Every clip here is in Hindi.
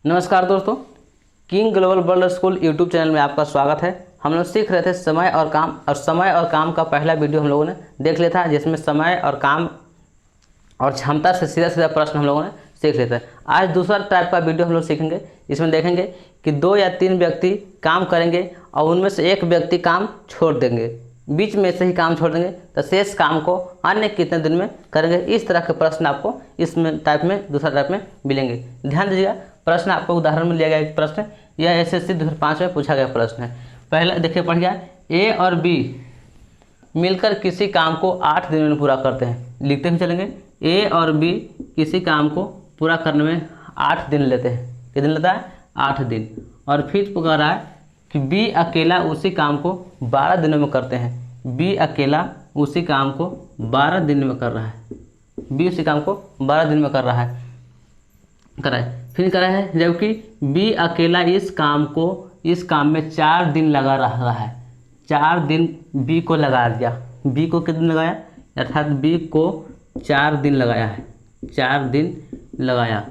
नमस्कार दोस्तों, king global world school YouTube channel में आपका स्वागत है। हम लोग सीख रहे थे समय और काम का पहला वीडियो हम लोगों ने देख लिया था, जिसमें समय और काम और क्षमता से सीधा सीधा प्रश्न हम लोगों ने सीख लिया था। आज दूसरा टाइप का वीडियो हम लोग सीखेंगे। इसमें देखेंगे कि 2 या 3 व्यक्ति काम करेंगे और उनमें से एक व्यक्ति काम छोड़ देंगे, बीच में से ही काम छोड़ देंगे, तो शेष काम को अन्य कितने दिन में करेंगे। इस तरह के प्रश्न आपको इसमें टाइप में दूसरा टाइप में मिलेंगे। ध्यान दीजिएगा, प्रश्न आपको उदाहरण में लिया गया एक प्रश्न, यह एसएससी 2005 में पूछा गया प्रश्न है। पहला देखिए पढ़ गया, ए और बी मिलकर किसी काम को 8 दिन में पूरा करते हैं। लिखते हुए चलेंगे, ए और बी किसी काम को पूरा करने में 8 दिन लेते हैं। कितने दिन लेता है? 8 दिन। और फिर कह रहा है कि बी अकेला उसी काम को 12 दिनों में करते हैं। बी अकेला उसी काम को 12 दिन में कर रहा है। बी उसी काम को 12 दिन में कर रहा है। फिर कह रहा है जबकि बी अकेला इस काम में 4 दिन लगा रहा है। 4 दिन बी को लगा दिया। बी को कितने दिन लगाया? अर्थात बी को 4 दिन लगाया है। 4 दिन लगाया।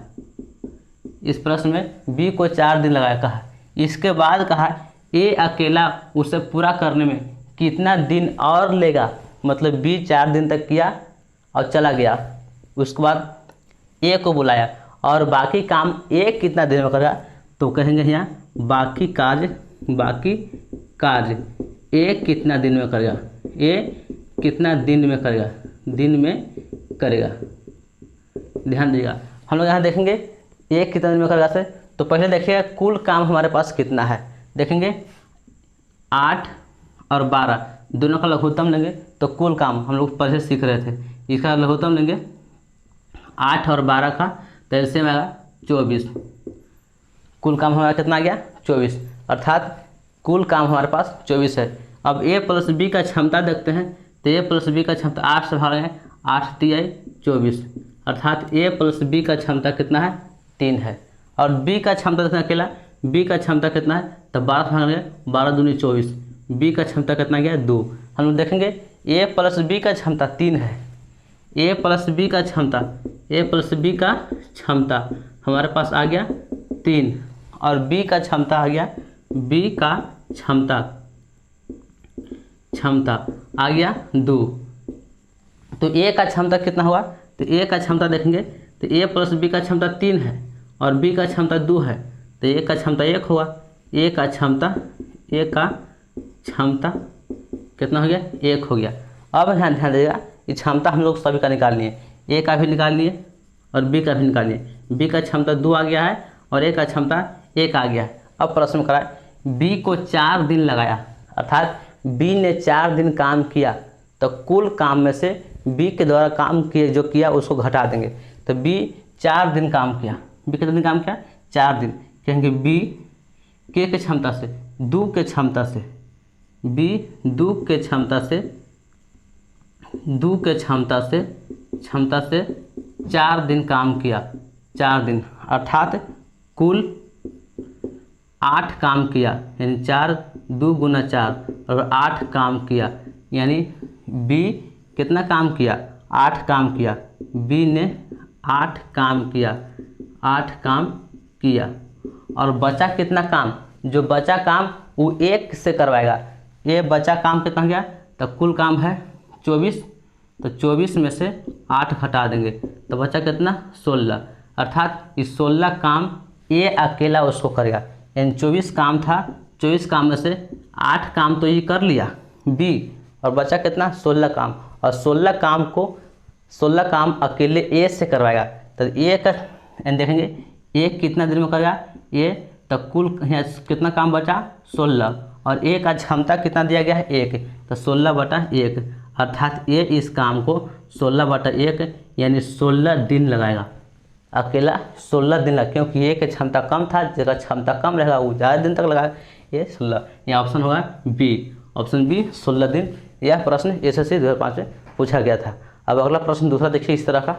इस प्रश्न में बी को 4 दिन लगाया कहा। इसके बाद कहा ए अकेला उसे पूरा करने में कितना दिन और लेगा। मतलब बी 4 दिन तक किया और चला गया। उसके बाद ए को बुलाया और बाकी काम ए कितना दिन में करेगा, तो कहेंगे यहाँ बाकी कार्य ए कितना दिन में करेगा। ए कितना दिन में करेगा? दिन में करेगा। ध्यान दीजिएगा, हम लोग यहाँ देखेंगे ए कितना दिन में करेगा से। तो पहले देखिएगा कुल काम हमारे पास कितना है। देखेंगे 8 और 12 दोनों का लघुत्तम लेंगे तो कुल काम हम लोग पहले सीख रहे थे, इसका लघुत्तम लेंगे 8 और 12 का, तो ऐसे में आएगा 24। कुल काम हमारा कितना आ गया? 24। अर्थात कुल काम हमारे पास 24 है। अब ए प्लस बी का क्षमता देखते हैं, तो ए प्लस बी का क्षमता 8 से भाग है, 8 तिया 24। अर्थात ए प्लस बी का क्षमता कितना है? 3 है। और बी का क्षमता देखना अकेला, बी का क्षमता कितना है? तो 12 से भाग गया, 12 दूनी 24। बी का क्षमता कितना गया? 2। हम लोग देखेंगे ए प्लस बी का क्षमता 3 है। ए प्लस बी का क्षमता हमारे पास आ गया 3 और बी का क्षमता आ गया, बी का क्षमता आ गया 2। तो ए का क्षमता कितना हुआ? तो ए का क्षमता देखेंगे तो ए प्लस बी का क्षमता 3 है और बी का क्षमता 2 है, तो ए का क्षमता 1 हुआ। ए का क्षमता कितना हो गया? 1 हो गया। अब ध्यान दीजिएगा, ये क्षमता हम लोग सभी का निकाल लिए, ए का भी निकाल लिए और बी का भी निकाल लिए। बी का क्षमता 2 आ गया है और ए का क्षमता 1 आ गया है। अब प्रश्न में कराए बी को 4 दिन लगाया, अर्थात बी ने 4 दिन काम किया, तो कुल काम में से बी के द्वारा काम किया उसको घटा देंगे। तो बी 4 दिन काम किया। बी कितने दिन काम किया? 4 दिन। कहेंगे बी के क्षमता से, दो के क्षमता से, बी दो के क्षमता से 4 दिन काम किया। 4 दिन अर्थात कुल 8 काम किया, यानी 4 2 गुना 4 और 8 काम किया। यानी बी कितना काम किया? 8 काम किया। बी ने 8 काम किया और बचा कितना काम? जो बचा काम वो 1 से करवाएगा। ये बचा काम कितना गया? तो कुल काम है 24, तो 24 में से 8 घटा देंगे तो बचा कितना? 16। अर्थात इस 16 काम ए अकेला उसको करेगा। यानी 24 काम था, 24 काम में से 8 काम तो ये कर लिया बी और बचा कितना? 16 काम। और 16 काम अकेले ए से करवाएगा। तो ए का देखेंगे ए कितना दिन में करेगा? ए तो कुल यहाँ कितना काम बचा? 16 और ए का क्षमता कितना दिया गया है? 1, तो 16/1। अर्थात ए इस काम को 16/1 यानी 16 दिन लगाएगा। अकेला 16 दिन लगा, क्योंकि ए की क्षमता कम था, जिसका क्षमता कम रहेगा वो ज़्यादा दिन तक लगाएगा। ये 16, यहाँ ऑप्शन होगा बी। ऑप्शन बी 16 दिन। यह प्रश्न एसएससी 2005 में पूछा गया था। अब अगला प्रश्न दूसरा देखिए इस तरह का।